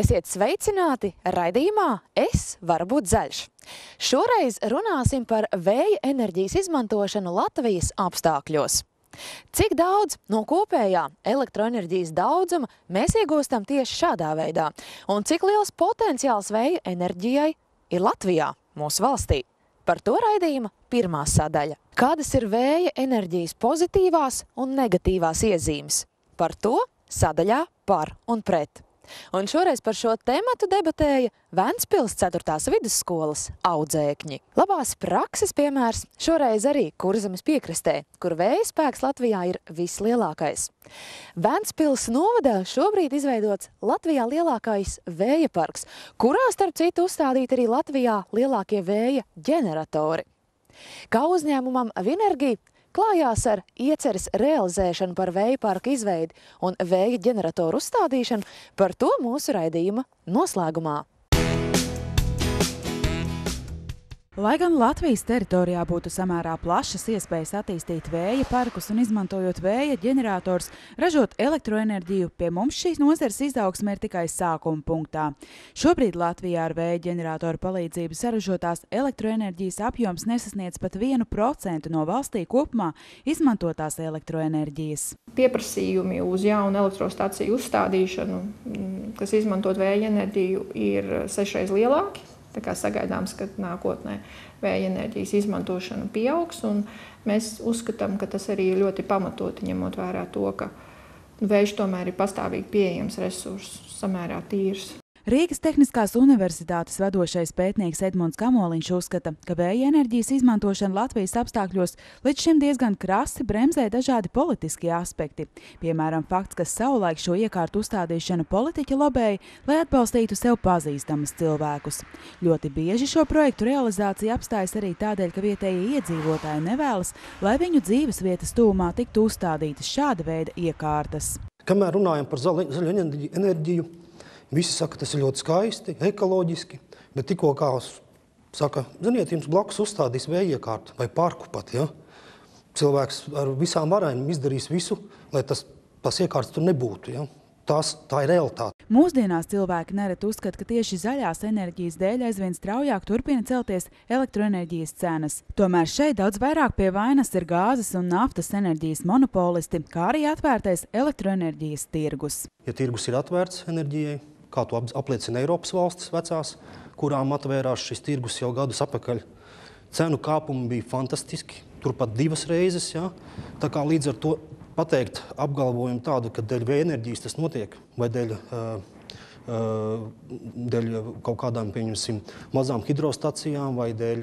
Esiet sveicināti raidījumā Es varu būt zaļš. Šoreiz runāsim par vēja enerģijas izmantošanu Latvijas apstākļos. Cik daudz no kopējā elektroenerģijas daudzuma mēs iegūstam tieši šādā veidā? Un cik liels potenciāls vēja enerģijai ir Latvijā, mūsu valstī? Par to raidījuma pirmā sadaļa. Kādas ir vēja enerģijas pozitīvās un negatīvās iezīmes? Par to sadaļā par un pret. Un šoreiz par šo tematu debatēja Ventspils 4. vidusskolas audzēkņi. Labās prakses piemērs šoreiz arī Kurzemes piekrastē, kur vēja spēks Latvijā ir vislielākais. Ventspils novadā šobrīd izveidots Latvijā lielākais vēja parks, kurā starp citu uzstādīti arī Latvijā lielākie vēja ģeneratori. Kā uzņēmumam Vinergi klājās ar ieceres realizēšanu par vēja parka izveidi un vēja ģeneratoru uzstādīšanu, par to mūsu raidījuma noslēgumā. Lai gan Latvijas teritorijā būtu samērā plašas iespējas attīstīt vēja parkus un izmantojot vēja ģenerators, ražot elektroenerģiju, pie mums šīs nozares izaugsme ir tikai sākuma punktā. Šobrīd Latvijā ar vēja ģeneratoru palīdzību saražotās elektroenerģijas apjoms nesasniedz pat 1% no valstī kopumā izmantotās elektroenerģijas. Pieprasījumi uz jaunu elektrostaciju uzstādīšanu, kas izmantot vēja enerģiju, ir 6 reizes lielāki. Tā kā sagaidāms, ka nākotnē vēja enerģijas izmantošana pieaugs, un mēs uzskatām, ka tas arī ir ļoti pamatoti, ņemot vērā to, ka vējš tomēr ir pastāvīgi pieejams resurss, samērā tīrs. Rīgas Tehniskās universitātes vadošais pētnieks Edmunds Kamoliņš uzskata, ka vēja enerģijas izmantošana Latvijas apstākļos līdz šim diezgan krasi bremzē dažādi politiskie aspekti. Piemēram, fakts, ka savulaik šo iekārtu uzstādīšanu politiķi lobēja, lai atbalstītu sev pazīstamus cilvēkus. Ļoti bieži šo projektu realizācija apstājas arī tādēļ, ka vietējie iedzīvotāji nevēlas, lai viņu dzīves vietas tūmā tiktu uzstādītas šāda veida iekārtas. Kamēr runājam par zaļu enerģiju, visi saka, tas ir ļoti skaisti, ekoloģiski, bet tikko kā saka, ziniet, jums blakus uzstādīs vēja iekārtu vai parku pat, ja? Cilvēks ar visām varēm izdarīs visu, lai tas iekārts tur nebūtu, ja? Tā ir realitāte. Mūsdienās cilvēki nereti uzskata, ka tieši zaļās enerģijas dēļ aizvien straujāk turpina celties elektroenerģijas cenas. Tomēr šeit daudz vairāk pie vainas ir gāzes un naftas enerģijas monopolisti, kā arī atvērtais elektroenerģijas tirgus. Ja tirgus ir atvērts enerģijai, kā to apliecina Eiropas valstis vecās, kurām atvērās šis tirgus jau gadus atpakaļ, cenu kāpumi bija fantastiski, turpat 2 reizes, ja? Tā kā līdz ar to pateikt apgalvojumu tādu, ka dēļ vēja enerģijas tas notiek, vai dēļ kaut kādām, pieņemsim, mazām hidrostacijām, vai dēļ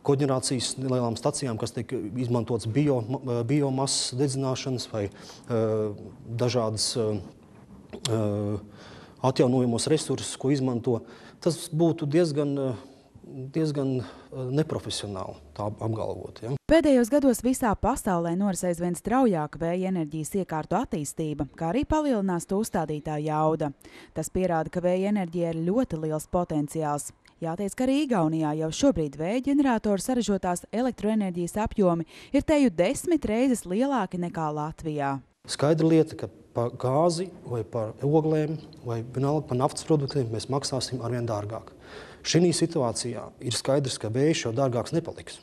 koģenerācijas lielām stacijām, kas tiek izmantots biomasas dedzināšanas, vai dažādas atjaunojamos resursus, ko izmanto, tas būtu diezgan neprofesionāli tā apgalvot. Ja? Pēdējos gados visā pasaulē noris aizvien straujāk vēja enerģijas iekārtu attīstība, kā arī palielinās to uzstādītā jauda. Tas pierāda, ka vēja enerģija ir ļoti liels potenciāls. Jāteic, ka arī Igaunijā jau šobrīd vēja ģeneratoru saražotās elektroenerģijas apjomi ir teju 10 reizes lielāki nekā Latvijā. Skaidra lieta, ka par gāzi vai par oglēm vai vienalga par naftas produktiem mēs maksāsim arvien dārgāk. Šī situācijā ir skaidrs, ka vējš jau dārgāks nepaliks.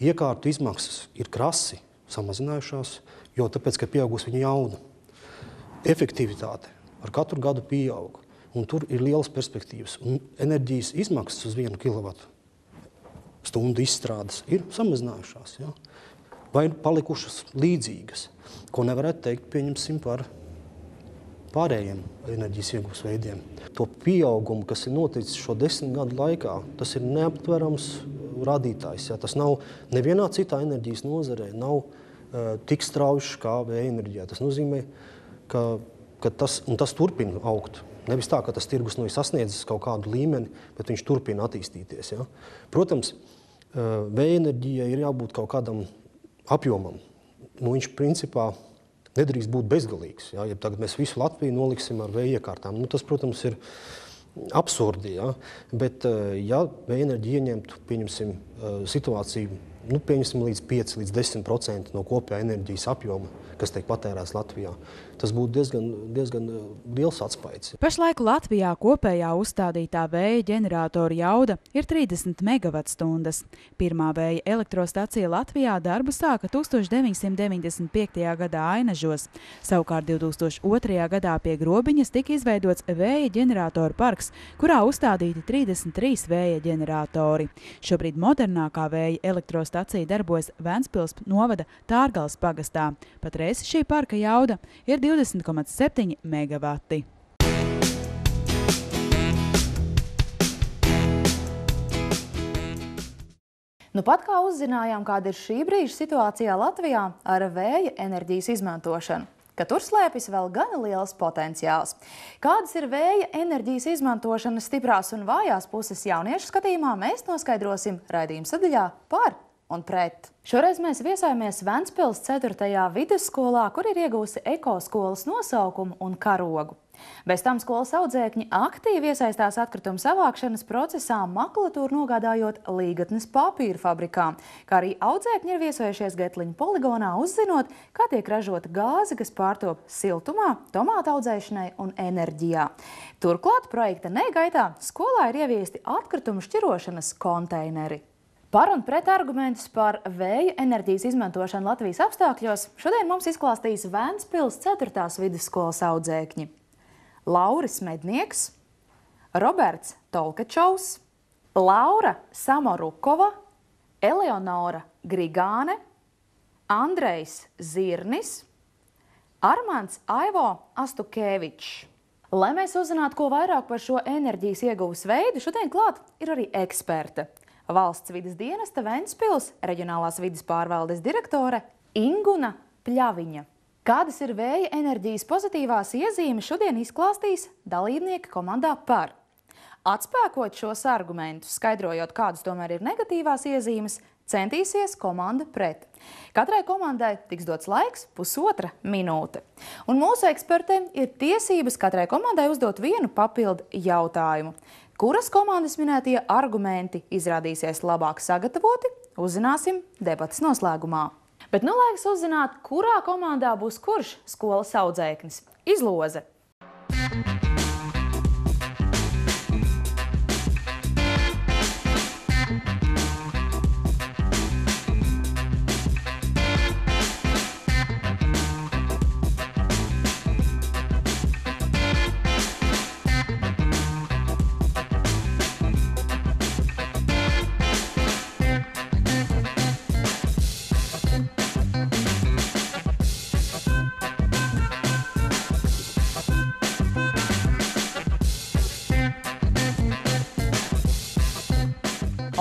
Iekārtu izmaksas ir krasi samazinājušās, jo tāpēc, ka pieaugus viņa jauda. Efektivitāte ar katru gadu pieaug, un tur ir lielas perspektīvas. Un enerģijas izmaksas uz 1 kilovatstundu izstrādes ir samazinājušās. Ja? Vai palikušas līdzīgas, ko nevarētu teikt, pieņemsim, par pārējiem enerģijas iegūs veidiem. To pieaugumu, kas ir noticis šo 10 gadu laikā, tas ir neaptverams rādītājs. Ja? Tas nav nevienā citā enerģijas nozarē, nav tik strauji kā vēja enerģijā. Tas nozīmē, ka tas turpina augt. Nevis tā, ka tas tirgus ir sasniedzis kaut kādu līmeni, bet viņš turpina attīstīties. Ja? Protams, vēja enerģijai ir jābūt kaut kādam apjomam. Viņš principā nedrīkst būt bezgalīgs. Ja? Ja tagad mēs visu Latviju noliksim ar vēja iekārtām, tas, protams, ir absurdi. Ja? Bet, ja vēja enerģija ieņemtu, pieņemsim, situāciju, pieņemsim līdz 5 līdz 10% no kopējā enerģijas apjoma, kas tiek patērēts Latvijā, Tas būtu diezgan liels atspaids. Pašlaik Latvijā kopējā uzstādītā vēja ģeneratoru jauda ir 30 megawatstundas. Pirmā vēja elektrostacija Latvijā darbu sāka 1995. gadā Ainažos. Savukārt 2002. gadā pie Grobiņas tika izveidots vēja ģeneratoru parks, kurā uzstādīti 33 vēja ģeneratori. Šobrīd modernākā vēja elektrostacija darbojas Ventspils novada Tārgales pagastā. Patreiz šī parka jauda ir 20,7 megavati. Nu pat kā uzzinājām, kāda ir šī brīža situācijā Latvijā ar vēja enerģijas izmantošanu, ka tur slēpjas vēl gana liels potenciāls. Kādas ir vēja enerģijas izmantošanas stiprās un vājās puses jauniešu skatījumā, mēs noskaidrosim raidījuma sadaļā par un pret. Šoreiz mēs viesājamies Ventspils 4. vidusskolā, kur ir iegūsi ekoskolas nosaukumu un karogu. Bez tam skolas audzēkņi aktīvi iesaistās atkritumu savākšanas procesā, makulatūru nogādājot līgatnes papīra fabrikām, kā arī audzēkņi ir viesojušies Getliņu poligonā, uzzinot, kā tiek ražota gāze, kas pārtop siltumā, tomātu audzēšanai un enerģijā. Turklāt projekta negaitā skolā ir ieviesti atkritumu šķirošanas konteineri. Par un pret argumentus par vēja enerģijas izmantošanu Latvijas apstākļos šodien mums izklāstīs Ventspils 4. vidusskolas audzēkņi. Lauris Mednieks, Roberts Tolkačovs, Laura Samorukova, Eleonora Grigāne, Andrejs Zirnis, Armands Aivo Astukēvičs. Lai mēs uzzinātu, ko vairāk par šo enerģijas ieguves veidu, šodien klāt ir arī eksperte. Valsts vides dienesta Ventspils reģionālās vides pārvaldes direktore Inguna Pļaviņa. Kādas ir vēja enerģijas pozitīvās iezīmes, šodien izklāstīs dalībnieki komandā par. Atspēkot šos argumentus, skaidrojot, kādas tomēr ir negatīvās iezīmes, centīsies komanda pret. Katrai komandai tiks dots laiks 1,5 minūte. Un mūsu ekspertiem ir tiesības katrai komandai uzdot vienu papildu jautājumu. Kuras komandas minētie argumenti izrādīsies labāk sagatavoti, uzzināsim debatas noslēgumā. Bet nu laiks uzzināt, kurā komandā būs kurš skolas audzēknis. Izloze!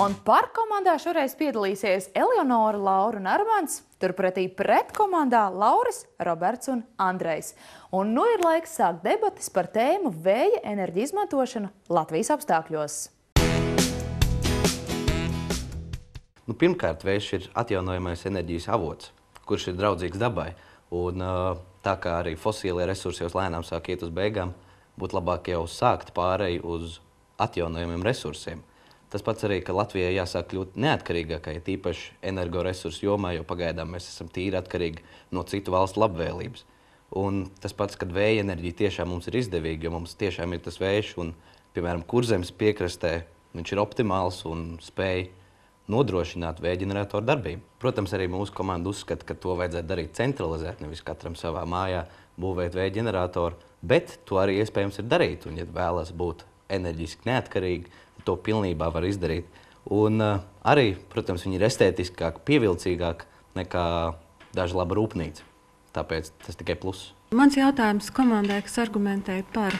Un par komandā šoreiz piedalīsies Eleonora, Laura un Armands, turpretī pret komandā Lauris, Roberts un Andrejs. Un nu ir laiks sākt debatas par tēmu vēja enerģiju izmantošanu Latvijas apstākļos. Pirmkārt, vējš ir atjaunojamais enerģijas avots, kurš ir draudzīgs dabai. Un tā kā arī fosīlie resursi jau lēnām sāk iet uz beigām, būtu labāk jau sākt pāreju uz atjaunojamiem resursiem. Tas pats arī, ka Latvijai jāsāk kļūt neatkarīgākai, tīpaši energoresursu jomā, jo pagaidām mēs esam tīri atkarīgi no citu valstu labvēlības. Un tas pats, kad vēja enerģija tiešām mums ir izdevīga, jo mums tiešām ir tas vējš un, piemēram, Kurzemes piekrastē, viņš ir optimāls un spēj nodrošināt vēja ģeneratoru darbību. Protams, arī mūsu komanda uzskata, ka to vajadzētu darīt centralizēt, nevis katram savā mājā būvēt vēja ģeneratoru, bet to arī iespējams ir darīt, un ja vēlas būt enerģiski neatkarīgi, to pilnībā var izdarīt. Un arī, protams, viņi ir estētiskāk, pievilcīgāk nekā daži laba rūpnīca. Tāpēc tas tikai pluss. Mans jautājums komandai, kas argumentē par.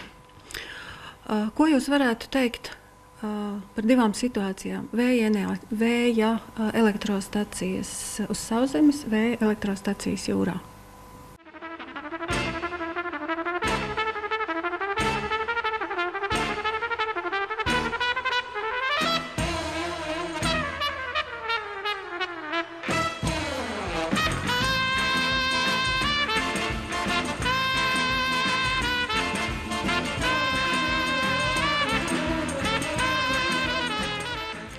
Ko jūs varētu teikt par divām situācijām? Vēja elektrostacijas uz sauszemes, vēja elektrostacijas jūrā.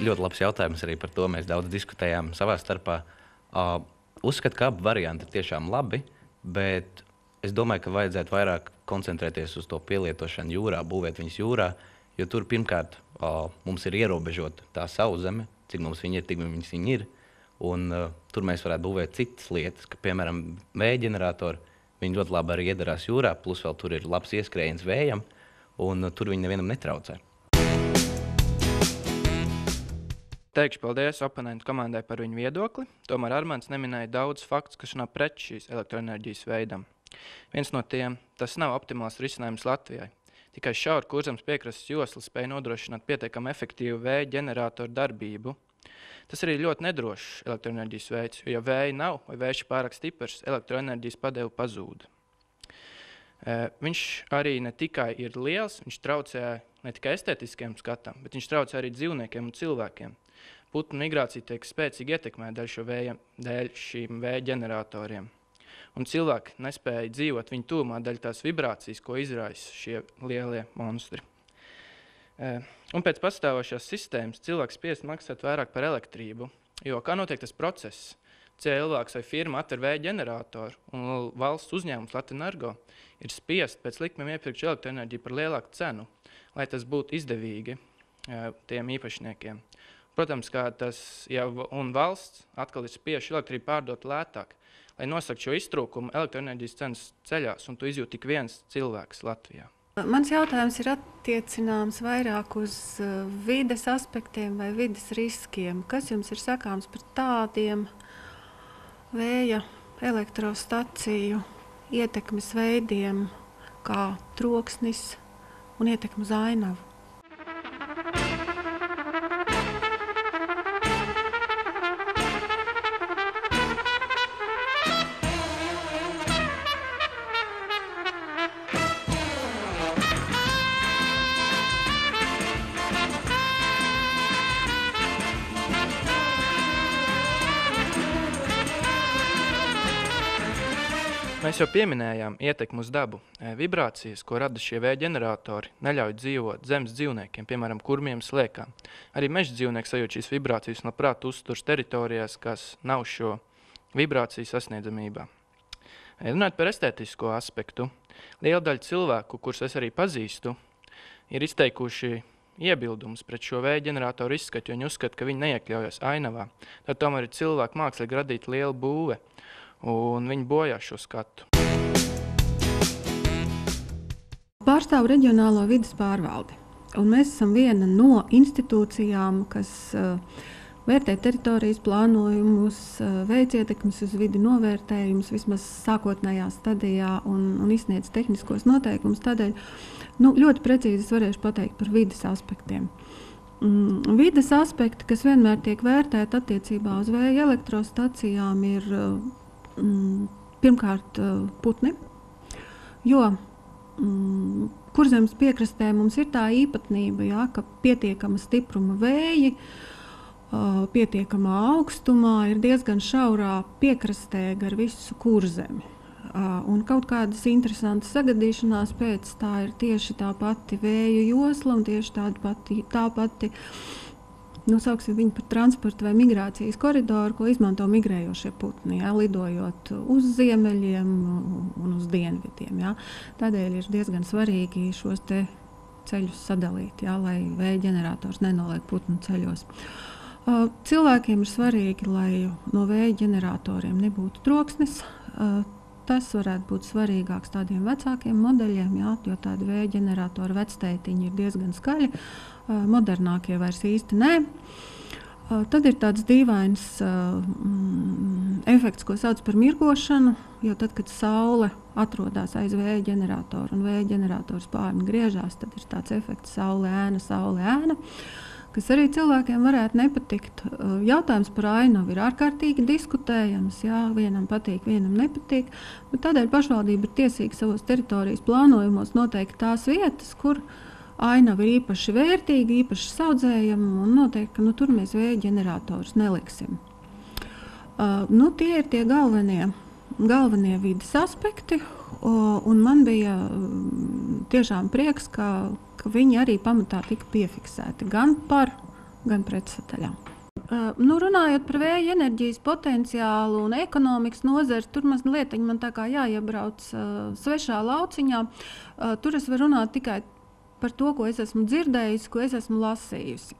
Ļoti labs jautājums arī par to. Mēs daudz diskutējām savā starpā. Uzskatu, ka abi varianti ir tiešām labi, bet Es domāju, ka vajadzētu vairāk koncentrēties uz to pielietošanu jūrā, būvēt viņas jūrā, jo tur pirmkārt mums ir ierobežota tā sauszeme, cik mums viņa ir, tik viņas viņa ir, un tur mēs varētu būvēt citas lietas, ka, piemēram, vēja ģeneratori, viņi ļoti labi arī iedarās jūrā, plus vēl tur ir labs ieskrējiens vējam, un tur viņi nevienam netraucē. Teikšu paldies oponentu komandai par viņu viedokli, tomēr Armands neminēja daudz faktus, kas nav pret šīs elektroenerģijas veidam. Viens no tiem, tas nav optimāls risinājums Latvijai. Tikai šaura Kurzemes piekrastes josla spēja nodrošināt pietiekami efektīvu vēja ģeneratoru darbību. Tas arī ļoti nedrošs elektroenerģijas veids, jo ja vēja nav vai vējš pārāk stiprs, elektroenerģijas padeva pazūd. Viņš arī ne tikai ir liels, viņš traucē ne tikai estētiskiem skatam, bet viņš traucē arī dzīvniekiem un cilvēkiem. Putnu migrācija tiek spēcīgi ietekmēta dēļ šīm vēja ģeneratoriem. Un cilvēki nespēja dzīvot viņu tūmā dēļ tās vibrācijas, ko izraisa šie lielie monstri. Un pēc pastāvošās sistēmas cilvēks spiest maksāt vairāk par elektrību, jo kā notiek tas process? Cilvēks vai firma atver vēja ģeneratoru, un valsts uzņēmums Latvenergo ir spiest pēc likmēm iepirkt elektroenerģiju par lielāku cenu, lai tas būtu izdevīgi tiem īpašniekiem. Protams, kā un valsts atkal ir spieši elektrību pārdot lētāk. Lai nosakt šo iztrūkumu, elektroenerģijas cenas ceļās, un to izjūt tik viens cilvēks Latvijā. Mans jautājums ir attiecināms vairāk uz vides aspektiem vai vides riskiem. Kas jums ir sakāms par tādiem vēja elektrostaciju ietekmes veidiem kā troksnis un ietekme uz ainavu? Mēs jau pieminējām ietekmi uz dabu. Vibrācijas, ko rada šie vēja ģeneratori, neļauj dzīvot zemes dzīvniekiem, piemēram, kurmiem, slēkām. Arī meža dzīvnieki sajūt šīs vibrācijas un labprāt uzturas teritorijās, kas nav šo vibrāciju sasniedzamībā. Runājot par estētisko aspektu, liela daļa cilvēku, kurus es arī pazīstu, ir izteikuši iebildumus pret šo vēja ģeneratoru izskatu, jo viņi uzskata, ka viņi neiekļaujas ainavā. Tad tomēr ir cilvēku mākslīgi radīta liela būve, un viņi bojā šo skatu. Pārstāvu reģionālo vides pārvaldi, un mēs esam viena no institūcijām, kas vērtē teritorijas plānojumus, veic ietekmes uz vidi novērtējumus, vismaz sākotnējā stadijā un izsniedz tehniskos noteikumus. Tādēļ ļoti precīzi es varēšu pateikt par vides aspektiem. Vides aspekti, kas vienmēr tiek vērtēti attiecībā uz vēja elektrostacijām, ir pirmkārt putni, jo Kurzemes piekrastē mums ir tā īpatnība, ka pietiekama stipruma vēji, pietiekamā augstumā ir diezgan šaurā piekrastē gar visu Kurzemi. Un kaut kādas interesantas sagadīšanās pēc tā ir tieši tā pati vēju josla un tieši tā pati sauksim viņu par transporta vai migrācijas koridoru, ko izmanto migrējošie putni, lidojot uz ziemeļiem un uz dienvidiem. Tādēļ ir diezgan svarīgi šos te ceļus sadalīt, lai vēja ģenerators nenoliek putnu ceļos. Cilvēkiem ir svarīgi, lai no vēja ģeneratoriem nebūtu troksnis. Tas varētu būt svarīgāks tādiem vecākiem modeļiem, jo tādi vēja ģeneratori vectētiņi ir diezgan skaļi. Modernākie vairs īsti nē. Tad ir tāds dīvains efekts, ko sauc par mirgošanu, jo tad, kad saule atrodas aiz vēja ģeneratoru un vēja ģenerators pārni griežās, tad ir tāds efekts saule ēna, kas arī cilvēkiem varētu nepatikt. Jautājums par ainavu ir ārkārtīgi diskutējams, vienam patīk, vienam nepatīk, bet tādēļ pašvaldība ir tiesīga savos teritorijas plānojumos noteikt tās vietas, kur ainava ir īpaši vērtīga, īpaši saudzējama un noteikti, ka tur mēs vēja ģeneratorus neliksim. Tie ir tie galvenie vides aspekti, un man bija tiešām prieks, ka viņi arī pamatā tika piefiksēti gan par, gan pret sataļām. Runājot par vēja enerģijas potenciālu un ekonomikas nozari, tur mazliet man tā kā jāiebrauc svešā lauciņā. Tur es varu runāt tikai par to, ko es esmu dzirdējusi, ko es esmu lasījusi.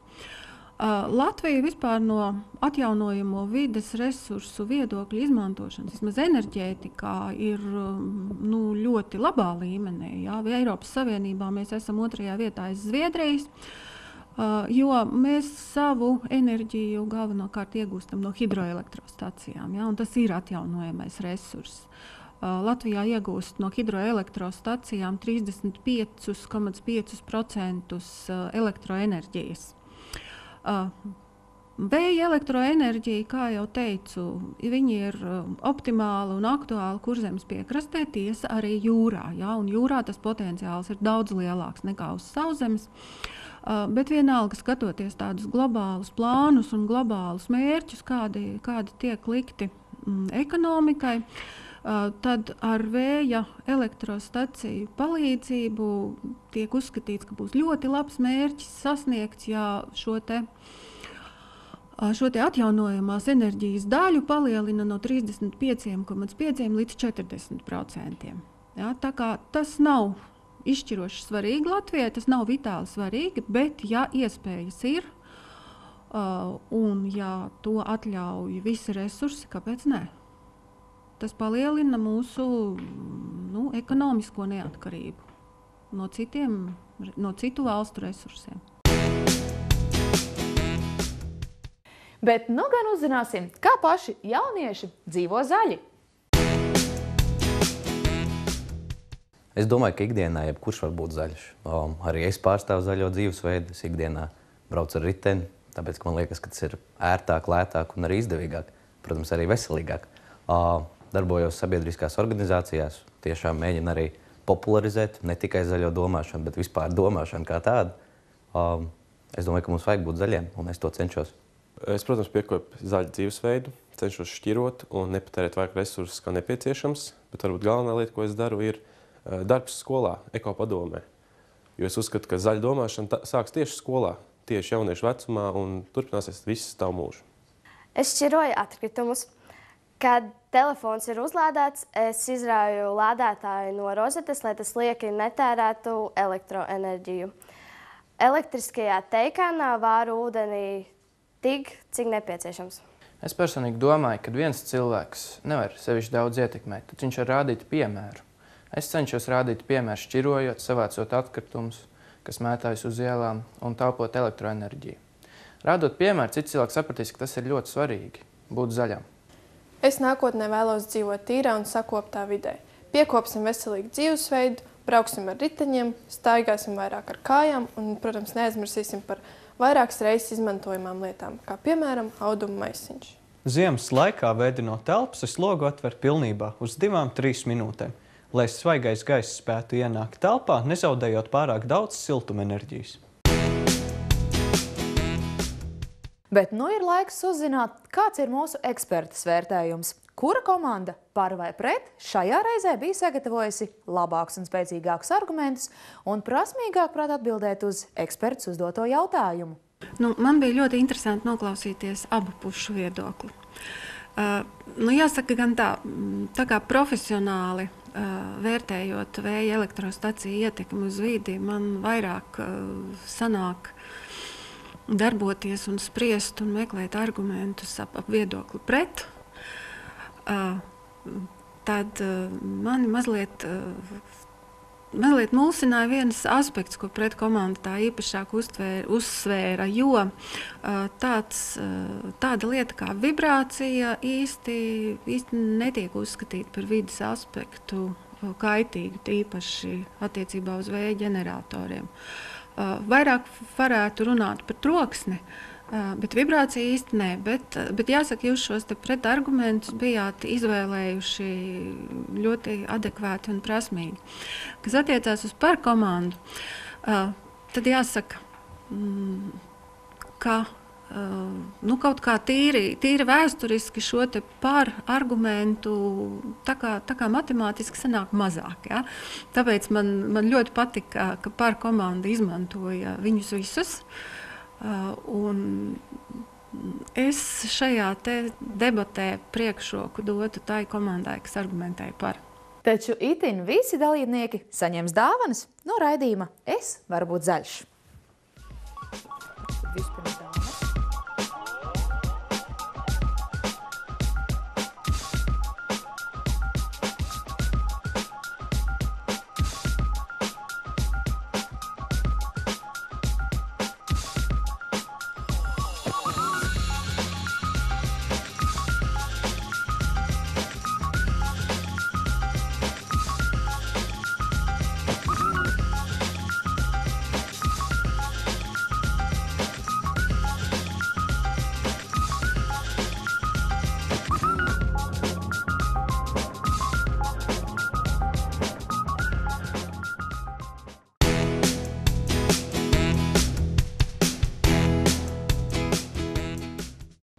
Latvija vispār no atjaunojamo vides resursu viedokļu izmantošanas, vismaz enerģētikā, ir ļoti labā līmenī. Jā. Eiropas Savienībā mēs esam 2. vietā aiz Zviedrijas, jo mēs savu enerģiju galvenokārt iegūstam no hidroelektrostacijām, jā, un tas ir atjaunojamais resurss. Latvijā iegūst no hidroelektrostacijām 35,5% elektroenerģijas. Vēja elektroenerģija, kā jau teicu, viņi ir optimāli un aktuāli Kurzemes piekrastē, tiesa arī jūrā. Jā, un jūrā tas potenciāls ir daudz lielāks nekā uz sauszemes. Bet vienalga, skatoties tādus globālus plānus un globālus mērķus, kādi tiek likti ekonomikai, tad ar vēja elektrostaciju palīdzību tiek uzskatīts, ka būs ļoti labs mērķis sasniegts, ja šo te atjaunojamās enerģijas daļu palielina no 35,5 līdz 40%. Ja, tā kā tas nav izšķiroši svarīgi Latvijai, tas nav vitāli svarīgi, bet ja iespējas ir un ja to atļauj visi resursi, kāpēc ne? Tas palielina mūsu ekonomisko neatkarību no citu valstu resursiem. Bet nu gan uzzināsim, kā paši jaunieši dzīvo zaļi. Es domāju, ka ikdienā jebkurš var būt zaļš. Arī es pārstāvu zaļo dzīvesveidu. Es ikdienā braucu ar riteni, tāpēc, ka man liekas, ka tas ir ērtāk, lētāk un arī izdevīgāk. Protams, arī veselīgāk. Darbojos sabiedriskās organizācijās, tiešām mēģinu arī popularizēt ne tikai zaļo domāšanu, bet vispār domāšanu kā tādu. Es domāju, ka mums vajag būt zaļiem, un es to cenšos. Es, protams, piekopu zaļu dzīvesveidu, cenšos šķirot un nepatērēt vairāk resursus, kā nepieciešams, bet varbūt galvenā lieta, ko es daru, ir darbs skolā, ekopadomē. Jo es uzskatu, ka zaļa domāšana sāks tieši skolā, tieši jauniešu vecumā un turpināsies visu savu mūžu. Es šķiroju atkritumus. Kad telefons ir uzlādēts, es izrauju lādētāju no rozetes, lai tas lieki netērētu elektroenerģiju. Elektriskajā teikānā vāru ūdenī tik, cik nepieciešams. Es personīgi domāju, ka viens cilvēks nevar sevišķi daudz ietekmēt, tad viņš var rādīt piemēru. Es cenšos rādīt piemēru šķirojot, savācot atkritumus, kas mētājas uz ielām un taupot elektroenerģiju. Rādot piemēru, cits cilvēks sapratīs, ka tas ir ļoti svarīgi būt zaļam. Es nākotnē vēlos dzīvot tīrā un sakoptā vidē. Piekopsim veselīgu dzīvesveidu, brauksim ar riteņiem, staigāsim vairāk ar kājām un, protams, neaizmirsīsim par vairākas reizes izmantojamām lietām, kā piemēram auduma maisiņš. Ziemas laikā vēdinot telpas, es logu atveru pilnībā uz 2–3 minūtēm, lai svaigais gaiss spētu ienākt telpā, nezaudējot pārāk daudz siltumenerģijas. Bet nu ir laiks uzzināt, kāds ir mūsu ekspertas vērtējums. Kura komanda par vai pret šajā reizē bija sagatavojusi labākus un spēcīgākus argumentus un prasmīgāk prāt atbildēt uz eksperts uzdoto jautājumu? Man bija ļoti interesanti noklausīties abu pušu viedokli. Jāsaka gan tā kā profesionāli vērtējot vēja elektrostaciju ietekmi uz vidi, man vairāk sanāk darboties un spriest un meklēt argumentus ap viedokli pret. Tad mani mazliet mulsināja viens aspekts, ko pretkomanda tā īpašāk uzsvēra, jo tāda lieta kā vibrācija īsti netiek uzskatīta par vides aspektu kaitīgu, tīpaši attiecībā uz vēja ģeneratoriem. Vairāk varētu runāt par troksni, bet vibrācija īsti nē. Bet jāsaka, jūs šos te pretargumentus bijāt izvēlējuši ļoti adekvāti un prasmīgi. Kas attiecās uz par komandu, tad jāsaka, ka kaut kā tīri vēsturiski šo te par argumentu tā kā matemātiski sanāk mazāk. Ja? Tāpēc man ļoti patika, ka par komanda izmantoja viņus visus. Un Es šajā debatē priekšroku dotu tai komandai, kas argumentēja par. Taču itin visi dalībnieki saņems dāvanas no raidījuma Es varu būt zaļš. Vispirms dāvanas.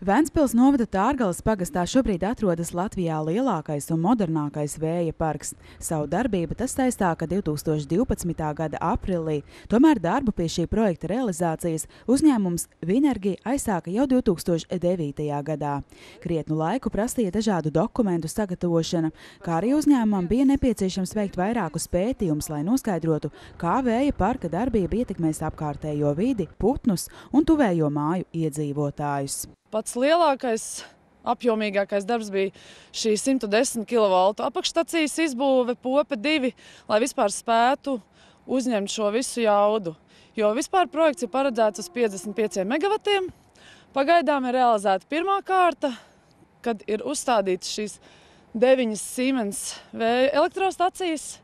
Ventspils novada Tārgalas pagastā šobrīd atrodas Latvijā lielākais un modernākais vēja parks. Savu darbību tas saistā, ka 2012. gada aprīlī, tomēr darbu pie šī projekta realizācijas uzņēmums Vinergi aizsāka jau 2009. gadā. Krietnu laiku prasīja dažādu dokumentu sagatavošana, kā arī uzņēmumam bija nepieciešams veikt vairākus pētījumus, lai noskaidrotu, kā vēja parka darbība ietekmēs apkārtējo vidi, putnus un tuvējo māju iedzīvotājus. Pats lielākais, apjomīgākais darbs bija šī 110 kV apakšstacijas izbūve Pope 2, lai vispār spētu uzņemt šo visu jaudu. Jo vispār projekts ir paredzēts uz 55 megavatiem. Pagaidām ir realizēta pirmā kārta, kad ir uzstādītas šīs 9 Siemens vēja elektrostacijas,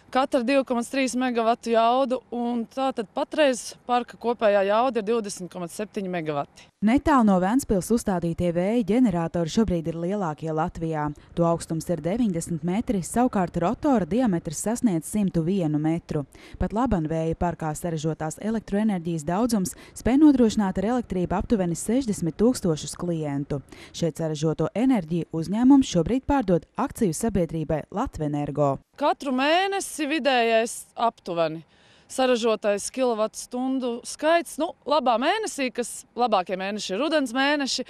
katra 2,3 megavatu jaudu, un tātad patreiz parka kopējā jauda ir 20,7 megavati. Netālu no Ventspils uzstādītie vēja ģeneratori šobrīd ir lielākie Latvijā. To augstums ir 90 metri, savukārt rotora diametrs sasniedz 101 metru. Pat laban vēja parkā saražotās elektroenerģijas daudzums spēj nodrošināt ar elektrību aptuveni 60 000 klientu. Šeit saražoto enerģiju uzņēmums šobrīd pārdod akciju sabiedrībai Latvenergo. Katru mēnesi vidējais aptuveni saražotais kilovatstundu skaits, labā mēnesī, kas labākie mēneši ir rudens mēneši,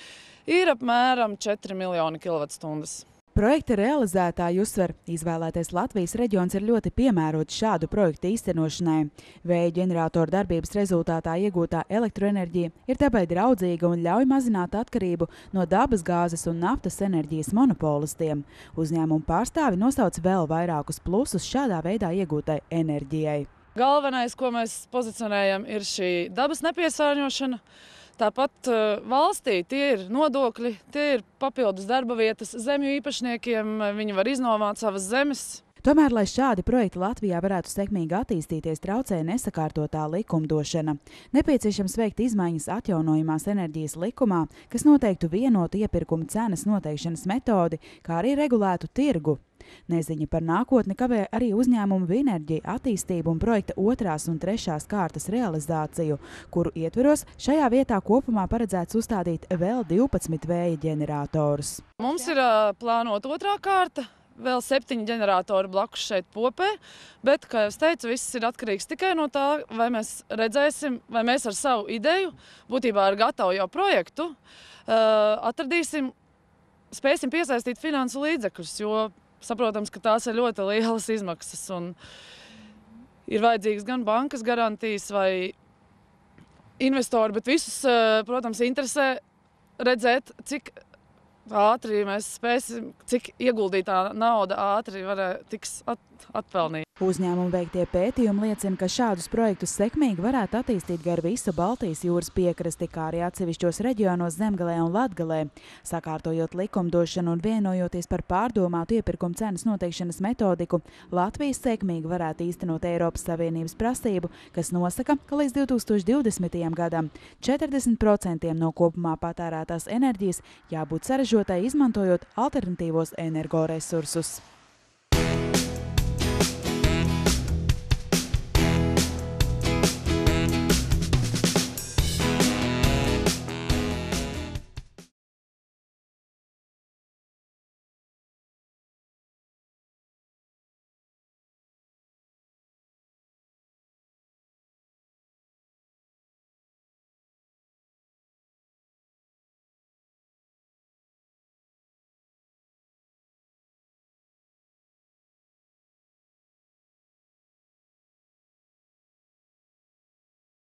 ir apmēram 4 miljoni kilovatstundas. Projekta realizētāji uzsver, izvēlētais Latvijas reģions ir ļoti piemērots šādu projektu īstenošanai. Vēja ģeneratoru darbības rezultātā iegūtā elektroenerģija ir dabai draudzīga un ļauj mazināt atkarību no dabas gāzes un naftas enerģijas monopolistiem. Uzņēmumu pārstāvi nosauc vēl vairākus plusus šādā veidā iegūtai enerģijai. Galvenais, ko mēs pozicionējam, ir šī dabas nepiesārņošana. Tāpat valstī tie ir nodokļi, tie ir papildus darba vietas zemju īpašniekiem, viņi var iznomāt savas zemes. Tomēr, lai šādi projekti Latvijā varētu sekmīgi attīstīties, traucē nesakārtotā likumdošana. Nepieciešams veikt izmaiņas atjaunojamās enerģijas likumā, kas noteiktu vienotu iepirkuma cenas noteikšanas metodi, kā arī regulētu tirgu. Neziņa par nākotni kavē arī uzņēmumu Vinergi attīstību un projekta 2. un 3. kārtas realizāciju, kuru ietveros šajā vietā kopumā paredzēts uzstādīt vēl 12 vēja ģeneratorus. Mums ir plānota 2. kārta, vēl 7 ģeneratori blakus šeit Popē, bet, kā jau es teicu, viss ir atkarīgs tikai no tā, vai mēs redzēsim, vai mēs ar savu ideju, būtībā ar gatavu jau projektu, atradīsim, spēsim piesaistīt finansu līdzekļus, jo saprotams, ka tās ir ļoti lielas izmaksas un ir vajadzīgas gan bankas garantijas vai investori, bet visus, protams, interesē redzēt, cik ātri mēs spēsim, cik ieguldītā nauda ātri tiks atpelnīta. Uzņēmumu veiktie pētījumi liecina, ka šādus projektus sekmīgi varētu attīstīt gar visu Baltijas jūras piekrasti, kā arī atsevišķos reģionos Zemgalē un Latgalē. Sakārtojot likumdošanu un vienojoties par pārdomātu iepirkuma cenas noteikšanas metodiku, Latvijas sekmīgi varētu īstenot Eiropas Savienības prasību, kas nosaka, ka līdz 2020. gadam 40% no kopumā patērētās enerģijas jābūt saražotai izmantojot alternatīvos energoresursus.